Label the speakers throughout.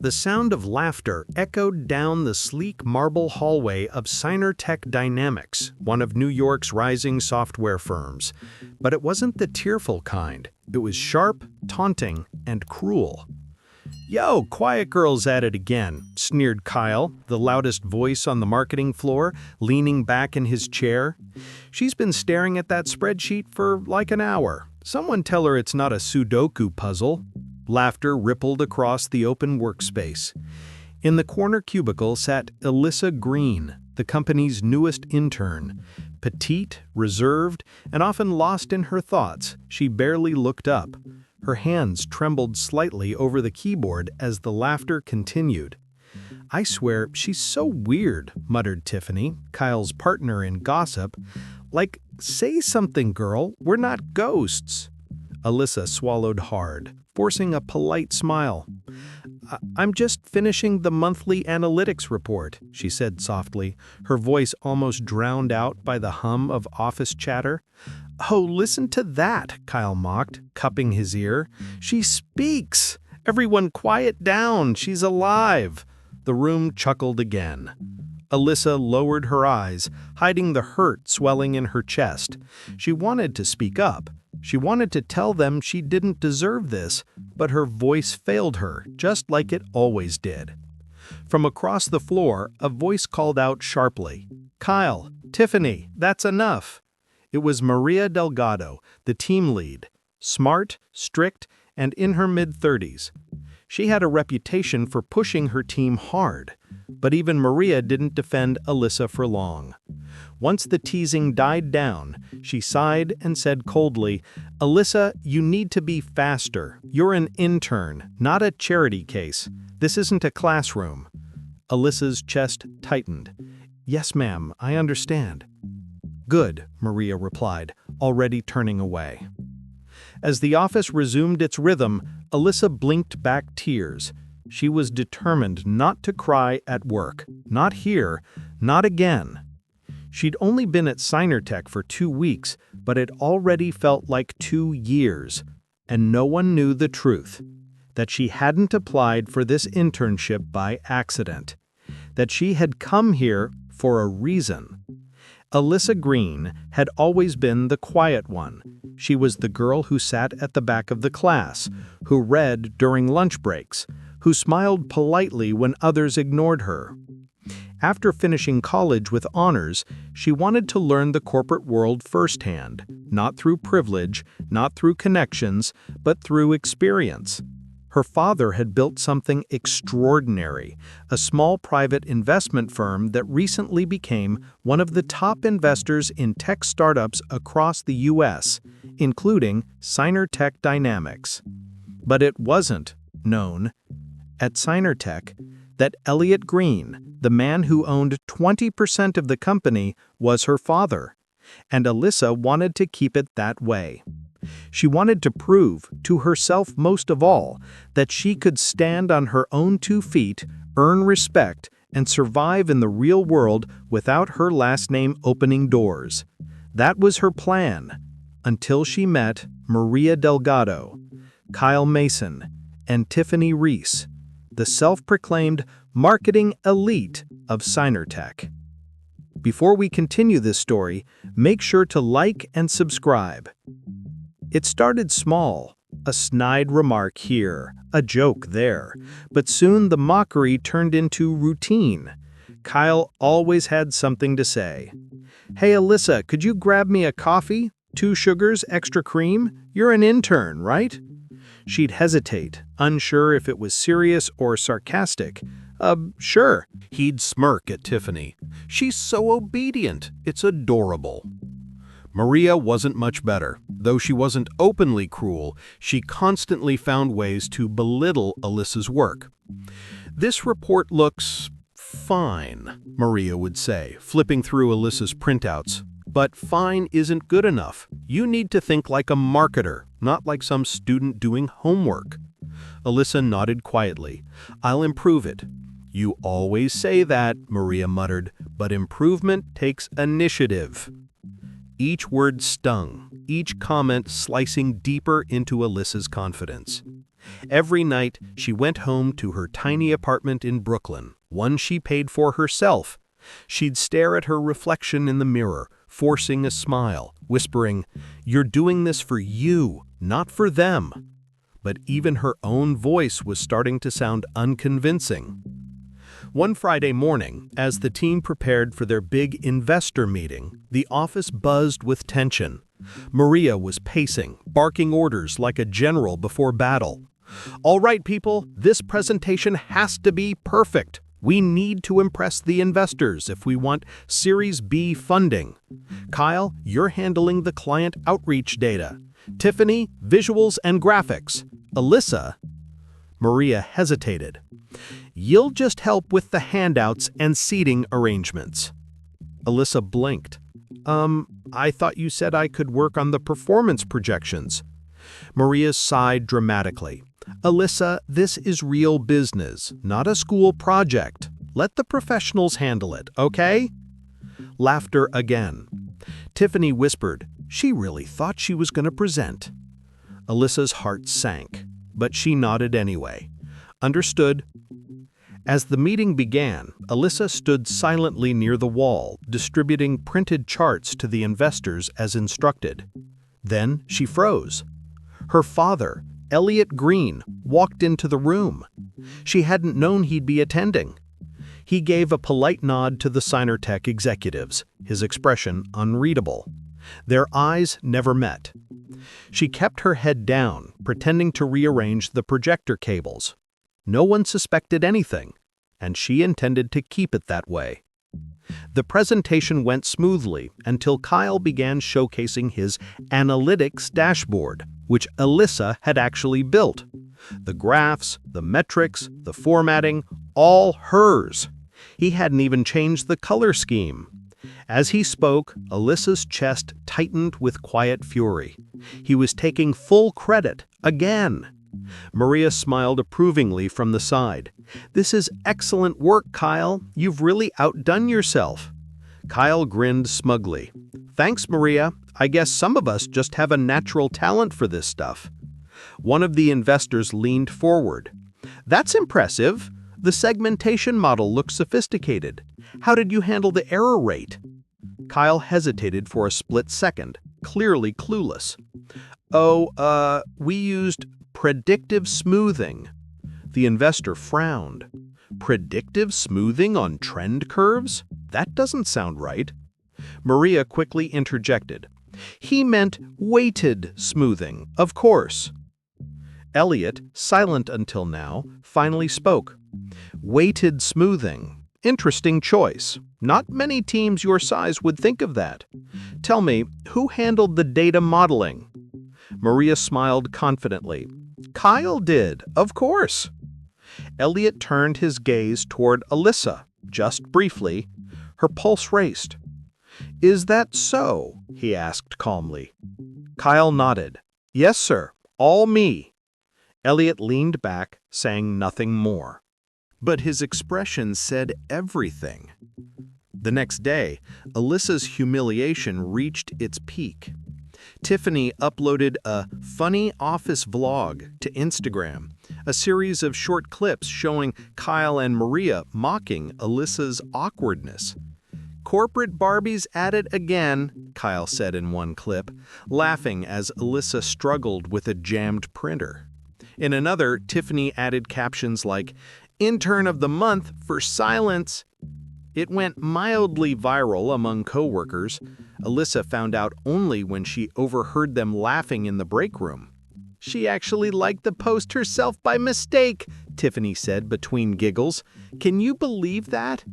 Speaker 1: The sound of laughter echoed down the sleek marble hallway of Tech Dynamics, one of New York's rising software firms. But it wasn't the tearful kind. It was sharp, taunting, and cruel. "Yo, quiet girl's at it again," sneered Kyle, the loudest voice on the marketing floor, leaning back in his chair. "She's been staring at that spreadsheet for like an hour. Someone tell her it's not a Sudoku puzzle." Laughter rippled across the open workspace. In the corner cubicle sat Alyssa Green, the company's newest intern. Petite, reserved, and often lost in her thoughts, she barely looked up. Her hands trembled slightly over the keyboard as the laughter continued. "I swear, she's so weird," muttered Tiffany, Kyle's partner in gossip. "Like, say something, girl, we're not ghosts." Alyssa swallowed hard, forcing a polite smile. "I'm just finishing the monthly analytics report," she said softly, her voice almost drowned out by the hum of office chatter. "Oh, listen to that," Kyle mocked, cupping his ear. "She speaks! Everyone quiet down, she's alive!" The room chuckled again. Alyssa lowered her eyes, hiding the hurt swelling in her chest. She wanted to speak up. She wanted to tell them she didn't deserve this, but her voice failed her, just like it always did. From across the floor, a voice called out sharply, "Kyle, Tiffany, that's enough." It was Maria Delgado, the team lead, smart, strict, and in her mid-30s. She had a reputation for pushing her team hard, but even Maria didn't defend Alyssa for long. Once the teasing died down, she sighed and said coldly, "Alyssa, you need to be faster. You're an intern, not a charity case. This isn't a classroom." Alyssa's chest tightened. "Yes, ma'am, I understand." "Good," Maria replied, already turning away. As the office resumed its rhythm, Alyssa blinked back tears. She was determined not to cry at work. Not here, not again. She'd only been at Tech for 2 weeks, but it already felt like 2 years. And no one knew the truth. That she hadn't applied for this internship by accident. That she had come here for a reason. Alyssa Green had always been the quiet one. She was the girl who sat at the back of the class, who read during lunch breaks, who smiled politely when others ignored her. After finishing college with honors, she wanted to learn the corporate world firsthand, not through privilege, not through connections, but through experience. Her father had built something extraordinary, a small private investment firm that recently became one of the top investors in tech startups across the U.S., including Tech Dynamics. But it wasn't known at Tech that Elliot Green, the man who owned 20% of the company, was her father, and Alyssa wanted to keep it that way. She wanted to prove, to herself most of all, that she could stand on her own 2 feet, earn respect, and survive in the real world without her last name opening doors. That was her plan, until she met Maria Delgado, Kyle Mason, and Tiffany Reese, the self-proclaimed marketing elite of Tech. Before we continue this story, make sure to like and subscribe. It started small, a snide remark here, a joke there, but soon the mockery turned into routine. Kyle always had something to say. "Hey Alyssa, could you grab me a coffee? 2 sugars, extra cream? You're an intern, right?" She'd hesitate, unsure if it was serious or sarcastic. Sure." He'd smirk at Tiffany. "She's so obedient, it's adorable." Maria wasn't much better. Though she wasn't openly cruel, she constantly found ways to belittle Alyssa's work. "This report looks fine," Maria would say, flipping through Alyssa's printouts. "But fine isn't good enough. You need to think like a marketer, not like some student doing homework." Alyssa nodded quietly. "I'll improve it." "You always say that," Maria muttered, "but improvement takes initiative." Each word stung, each comment slicing deeper into Alyssa's confidence. Every night, she went home to her tiny apartment in Brooklyn, one she paid for herself. She'd stare at her reflection in the mirror, forcing a smile, whispering, "You're doing this for you, not for them." But even her own voice was starting to sound unconvincing. One Friday morning, as the team prepared for their big investor meeting, the office buzzed with tension. Maria was pacing, barking orders like a general before battle. "All right, people, this presentation has to be perfect. We need to impress the investors if we want Series B funding. Kyle, you're handling the client outreach data. Tiffany, visuals and graphics. Alyssa," Maria hesitated, "you'll just help with the handouts and seating arrangements." Alyssa blinked. I thought you said I could work on the performance projections." Maria sighed dramatically. "Alyssa, this is real business, not a school project. Let the professionals handle it, okay?" Laughter again. Tiffany whispered, "She really thought she was going to present." Alyssa's heart sank, but she nodded anyway. "Understood." As the meeting began, Alyssa stood silently near the wall, distributing printed charts to the investors as instructed. Then she froze. Her father, Elliot Green, walked into the room. She hadn't known he'd be attending. He gave a polite nod to the Tech executives, his expression unreadable. Their eyes never met. She kept her head down, pretending to rearrange the projector cables. No one suspected anything, and she intended to keep it that way. The presentation went smoothly until Kyle began showcasing his analytics dashboard, which Alyssa had actually built. The graphs, the metrics, the formatting, all hers. He hadn't even changed the color scheme. As he spoke, Alyssa's chest tightened with quiet fury. He was taking full credit, again. Maria smiled approvingly from the side. "This is excellent work, Kyle. You've really outdone yourself." Kyle grinned smugly. "Thanks, Maria. I guess some of us just have a natural talent for this stuff." One of the investors leaned forward. "That's impressive. The segmentation model looks sophisticated. How did you handle the error rate?" Kyle hesitated for a split second, clearly clueless. We used predictive smoothing." The investor frowned. "Predictive smoothing on trend curves? That doesn't sound right." Maria quickly interjected. "He meant weighted smoothing, of course." Elliot, silent until now, finally spoke. "Weighted smoothing. Interesting choice. Not many teams your size would think of that. Tell me, who handled the data modeling?" Maria smiled confidently. "Kyle did, of course." Elliot turned his gaze toward Alyssa, just briefly. Her pulse raced. "Is that so?" he asked calmly. Kyle nodded. "Yes, sir. All me." Elliot leaned back, saying nothing more. But his expression said everything. The next day, Alyssa's humiliation reached its peak. Tiffany uploaded a funny office vlog to Instagram, a series of short clips showing Kyle and Maria mocking Alyssa's awkwardness. "Corporate Barbies at it again," Kyle said in one clip, laughing as Alyssa struggled with a jammed printer. In another, Tiffany added captions like, "Intern of the month for silence." It went mildly viral among coworkers. Alyssa found out only when she overheard them laughing in the break room. "She actually liked the post herself by mistake," Tiffany said between giggles. "Can you believe that?"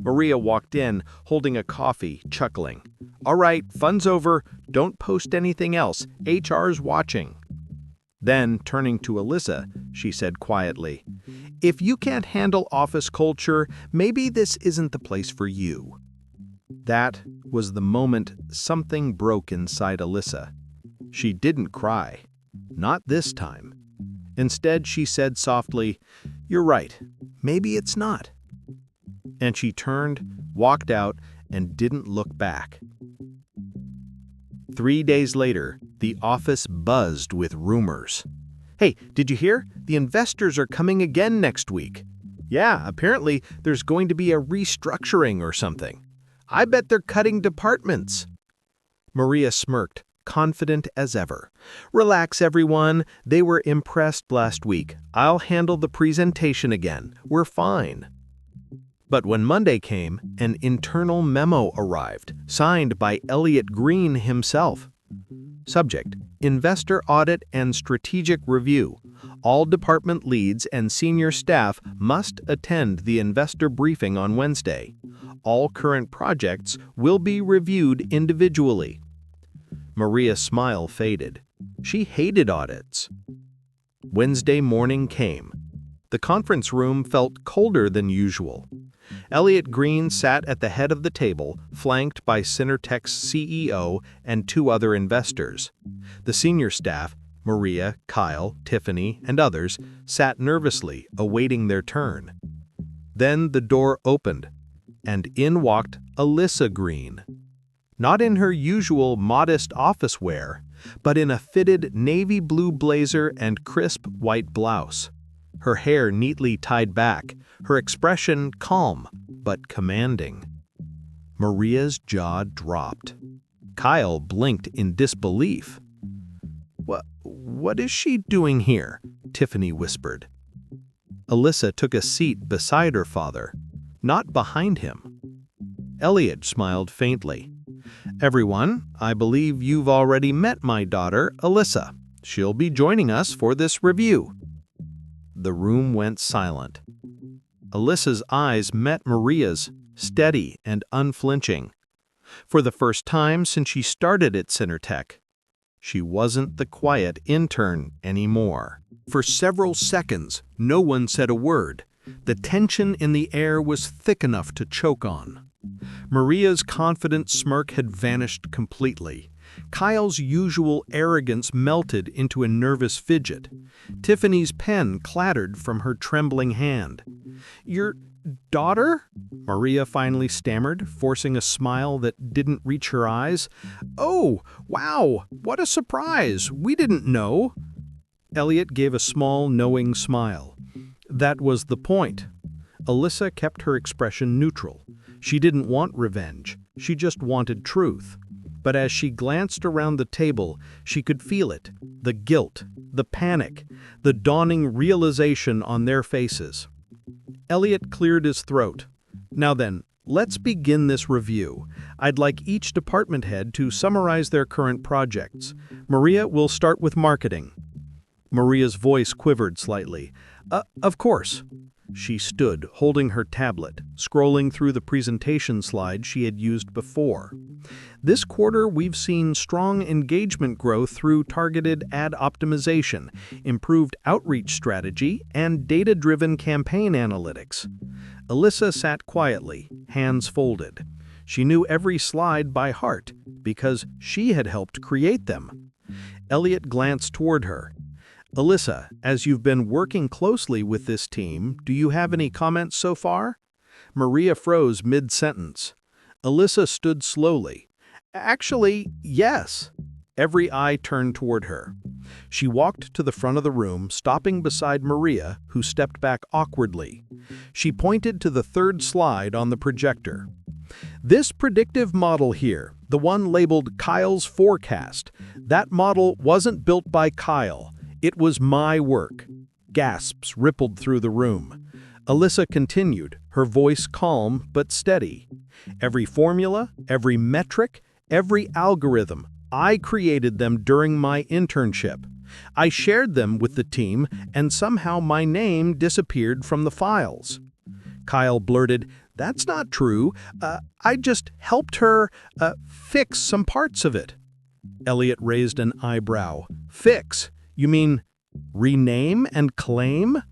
Speaker 1: Maria walked in, holding a coffee, chuckling. "All right, fun's over. Don't post anything else. HR's watching." Then, turning to Alyssa, she said quietly, "If you can't handle office culture, maybe this isn't the place for you." That was the moment something broke inside Alyssa. She didn't cry. Not this time. Instead, she said softly, "You're right. Maybe it's not." And she turned, walked out, and didn't look back. 3 days later, the office buzzed with rumors. Hey, did you hear? The investors are coming again next week. Yeah, apparently there's going to be a restructuring or something. I bet they're cutting departments. Maria smirked, confident as ever. Relax, everyone. They were impressed last week. I'll handle the presentation again. We're fine. But when Monday came, an internal memo arrived, signed by Elliot Green himself. Subject: Investor Audit and Strategic Review. All department leads and senior staff must attend the investor briefing on Wednesday. All current projects will be reviewed individually. Maria's smile faded. She hated audits. Wednesday morning came. The conference room felt colder than usual. Elliot Green sat at the head of the table, flanked by Synertech's CEO and two other investors. The senior staff, Maria, Kyle, Tiffany, and others, sat nervously, awaiting their turn. Then the door opened, and in walked Alyssa Green. Not in her usual modest office wear, but in a fitted navy blue blazer and crisp white blouse. Her hair neatly tied back, her expression calm but commanding. Maria's jaw dropped. Kyle blinked in disbelief. What is she doing here?" Tiffany whispered. Alyssa took a seat beside her father, not behind him. Elliot smiled faintly. "Everyone, I believe you've already met my daughter, Alyssa. She'll be joining us for this review." The room went silent. Alyssa's eyes met Maria's, steady and unflinching. For the first time since she started at Synertech, she wasn't the quiet intern anymore. For several seconds, no one said a word. The tension in the air was thick enough to choke on. Maria's confident smirk had vanished completely. Kyle's usual arrogance melted into a nervous fidget. Tiffany's pen clattered from her trembling hand. "Your daughter?" Maria finally stammered, forcing a smile that didn't reach her eyes. "Oh, wow, what a surprise! We didn't know." Elliot gave a small, knowing smile. That was the point. Alyssa kept her expression neutral. She didn't want revenge. She just wanted truth. But as she glanced around the table, she could feel it, the guilt, the panic, the dawning realization on their faces. Elliot cleared his throat. "Now then, let's begin this review. I'd like each department head to summarize their current projects. Maria will start with marketing." Maria's voice quivered slightly. Of course." She stood, holding her tablet, scrolling through the presentation slides she had used before. "This quarter, we've seen strong engagement growth through targeted ad optimization, improved outreach strategy, and data-driven campaign analytics." Alyssa sat quietly, hands folded. She knew every slide by heart, because she had helped create them. Elliot glanced toward her. "Alyssa, as you've been working closely with this team, do you have any comments so far?" Maria froze mid-sentence. Alyssa stood slowly. "Actually, yes." Every eye turned toward her. She walked to the front of the room, stopping beside Maria, who stepped back awkwardly. She pointed to the third slide on the projector. "This predictive model here, the one labeled Kyle's Forecast, that model wasn't built by Kyle. It was my work." Gasps rippled through the room. Alyssa continued, her voice calm but steady. "Every formula, every metric, every algorithm, I created them during my internship. I shared them with the team, and somehow my name disappeared from the files." Kyle blurted, "That's not true. I just helped her fix some parts of it." Elliot raised an eyebrow. "Fix? You mean rename and claim?"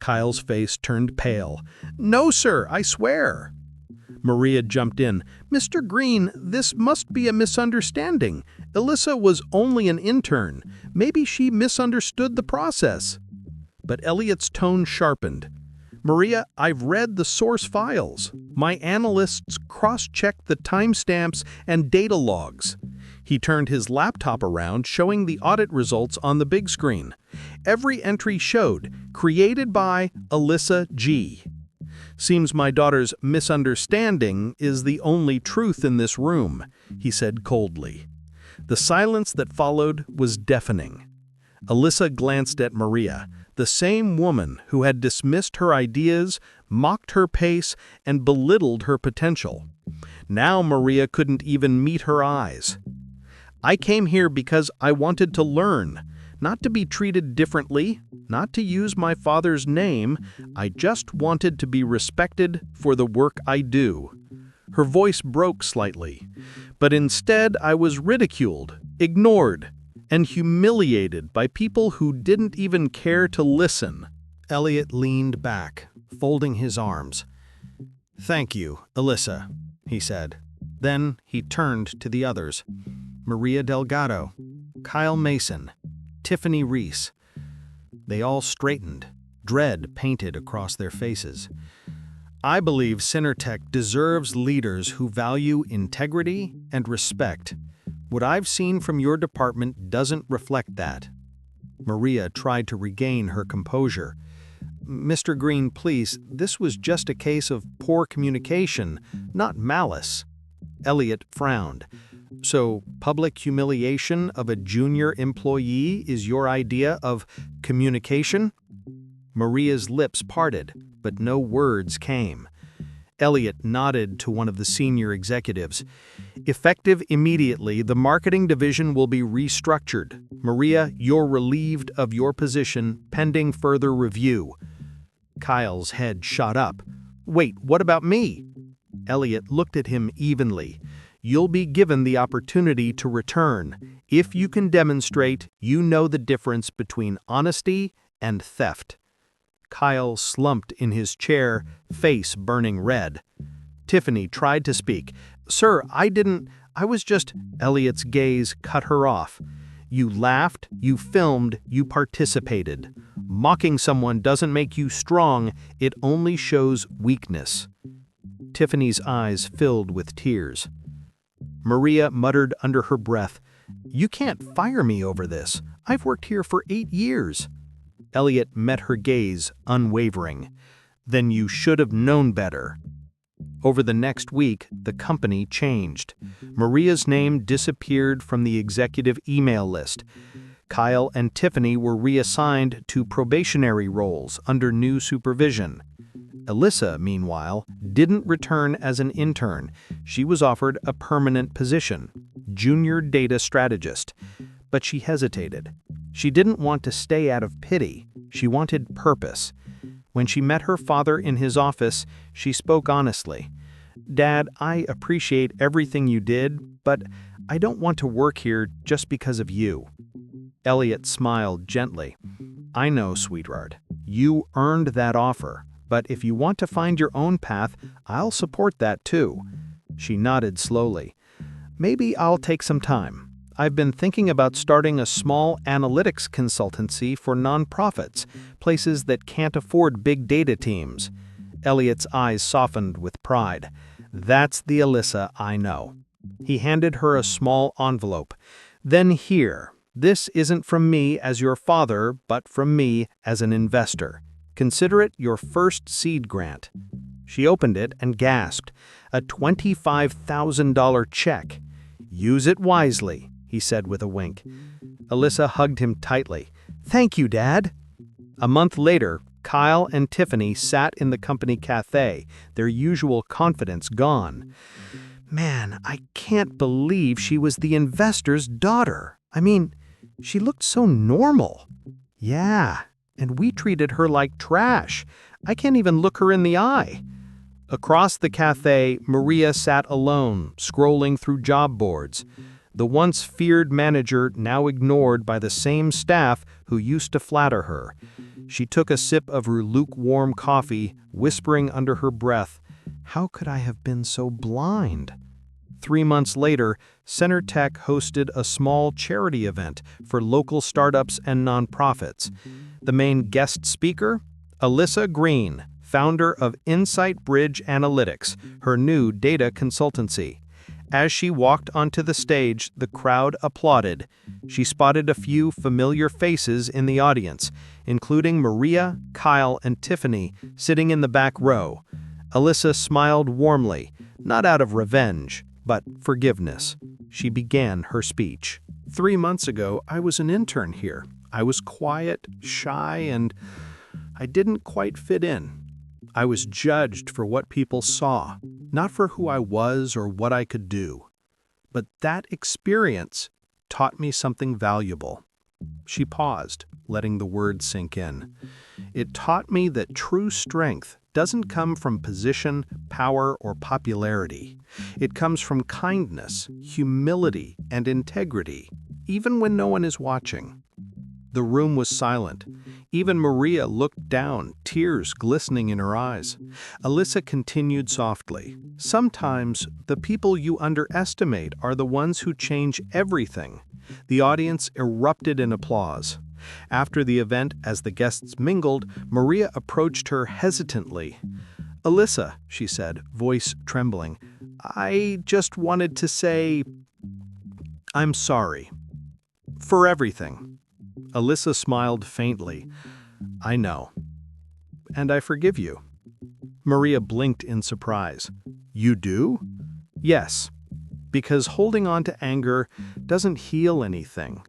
Speaker 1: Kyle's face turned pale. "No, sir, I swear." Maria jumped in. "Mr. Green, this must be a misunderstanding. Alyssa was only an intern. Maybe she misunderstood the process." But Elliot's tone sharpened. "Maria, I've read the source files. My analysts cross-checked the timestamps and data logs." He turned his laptop around, showing the audit results on the big screen. Every entry showed, created by Alyssa G. "Seems my daughter's misunderstanding is the only truth in this room," he said coldly. The silence that followed was deafening. Alyssa glanced at Maria, the same woman who had dismissed her ideas, mocked her pace, and belittled her potential. Now Maria couldn't even meet her eyes. "I came here because I wanted to learn, not to be treated differently, not to use my father's name. I just wanted to be respected for the work I do." Her voice broke slightly. "But instead I was ridiculed, ignored, and humiliated by people who didn't even care to listen." Elliot leaned back, folding his arms. "Thank you, Alyssa," he said. Then he turned to the others. Maria Delgado, Kyle Mason, Tiffany Reese. They all straightened, dread painted across their faces. "I believe Synertech deserves leaders who value integrity and respect. What I've seen from your department doesn't reflect that." Maria tried to regain her composure. "Mr. Green, please, this was just a case of poor communication, not malice." Elliot frowned. "So, public humiliation of a junior employee is your idea of communication?" Maria's lips parted, but no words came. Elliot nodded to one of the senior executives. "Effective immediately, the marketing division will be restructured. Maria, you're relieved of your position pending further review." Kyle's head shot up. "Wait, what about me?" Elliot looked at him evenly. "You'll be given the opportunity to return, if you can demonstrate you know the difference between honesty and theft." Kyle slumped in his chair, face burning red. Tiffany tried to speak. "Sir, I was just—" Elliot's gaze cut her off. "You laughed, you filmed, you participated. Mocking someone doesn't make you strong, it only shows weakness." Tiffany's eyes filled with tears. Maria muttered under her breath, "You can't fire me over this. I've worked here for 8 years." Elliot met her gaze, unwavering. "Then you should have known better." Over the next week, the company changed. Maria's name disappeared from the executive email list. Kyle and Tiffany were reassigned to probationary roles under new supervision. Alyssa, meanwhile, didn't return as an intern. She was offered a permanent position, junior data strategist. But she hesitated. She didn't want to stay out of pity. She wanted purpose. When she met her father in his office, she spoke honestly. "Dad, I appreciate everything you did, but I don't want to work here just because of you." Elliot smiled gently. "I know, sweetheart. You earned that offer. But if you want to find your own path, I'll support that too." She nodded slowly. "Maybe I'll take some time. I've been thinking about starting a small analytics consultancy for nonprofits, places that can't afford big data teams." Elliot's eyes softened with pride. "That's the Alyssa I know." He handed her a small envelope. "Then here, this isn't from me as your father, but from me as an investor. Consider it your first seed grant." She opened it and gasped. A $25,000 check. "Use it wisely," he said with a wink. Alyssa hugged him tightly. "Thank you, Dad." A month later, Kyle and Tiffany sat in the company cafe, their usual confidence gone. "Man, I can't believe she was the investor's daughter. I mean, she looked so normal." "Yeah. And we treated her like trash. I can't even look her in the eye." Across the cafe, Maria sat alone, scrolling through job boards. The once feared manager now ignored by the same staff who used to flatter her. She took a sip of her lukewarm coffee, whispering under her breath, "How could I have been so blind?" 3 months later, Synertech hosted a small charity event for local startups and nonprofits. The main guest speaker? Alyssa Green, founder of Insight Bridge Analytics, her new data consultancy. As she walked onto the stage, the crowd applauded. She spotted a few familiar faces in the audience, including Maria, Kyle, and Tiffany, sitting in the back row. Alyssa smiled warmly, not out of revenge, but forgiveness. She began her speech. 3 months ago, I was an intern here. I was quiet, shy, and I didn't quite fit in. I was judged for what people saw, not for who I was or what I could do. But that experience taught me something valuable. She paused, letting the words sink in. It taught me that true strength doesn't come from position, power, or popularity. It comes from kindness, humility, and integrity, even when no one is watching. The room was silent. Even Maria looked down, tears glistening in her eyes. Alyssa continued softly. Sometimes the people you underestimate are the ones who change everything. The audience erupted in applause. After the event, as the guests mingled, Maria approached her hesitantly. "Alyssa," she said, voice trembling, "I just wanted to say I'm sorry. For everything." Alyssa smiled faintly. "I know. And I forgive you." Maria blinked in surprise. "You do?" "Yes. Because holding on to anger doesn't heal anything."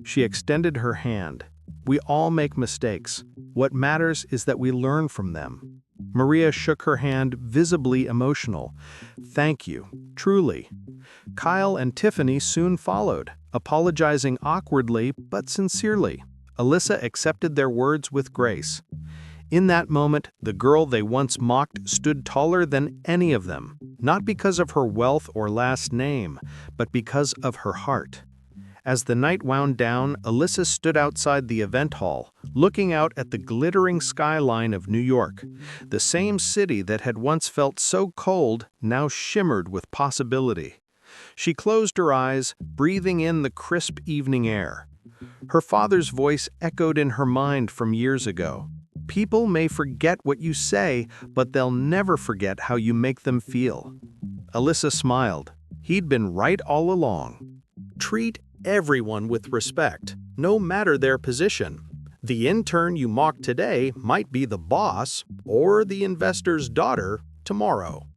Speaker 1: She extended her hand. "We all make mistakes. What matters is that we learn from them." Maria shook her hand, visibly emotional. "Thank you, truly." Kyle and Tiffany soon followed, apologizing awkwardly but sincerely. Alyssa accepted their words with grace. In that moment, the girl they once mocked stood taller than any of them, not because of her wealth or last name, but because of her heart. As the night wound down, Alyssa stood outside the event hall, looking out at the glittering skyline of New York. The same city that had once felt so cold now shimmered with possibility. She closed her eyes, breathing in the crisp evening air. Her father's voice echoed in her mind from years ago. "People may forget what you say, but they'll never forget how you make them feel." Alyssa smiled. He'd been right all along. Treat everyone with respect, no matter their position. The intern you mock today might be the boss or the investor's daughter tomorrow.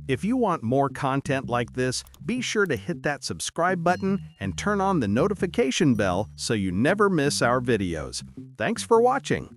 Speaker 1: If you want more content like this, be sure to hit that subscribe button and turn on the notification bell so you never miss our videos. Thanks for watching.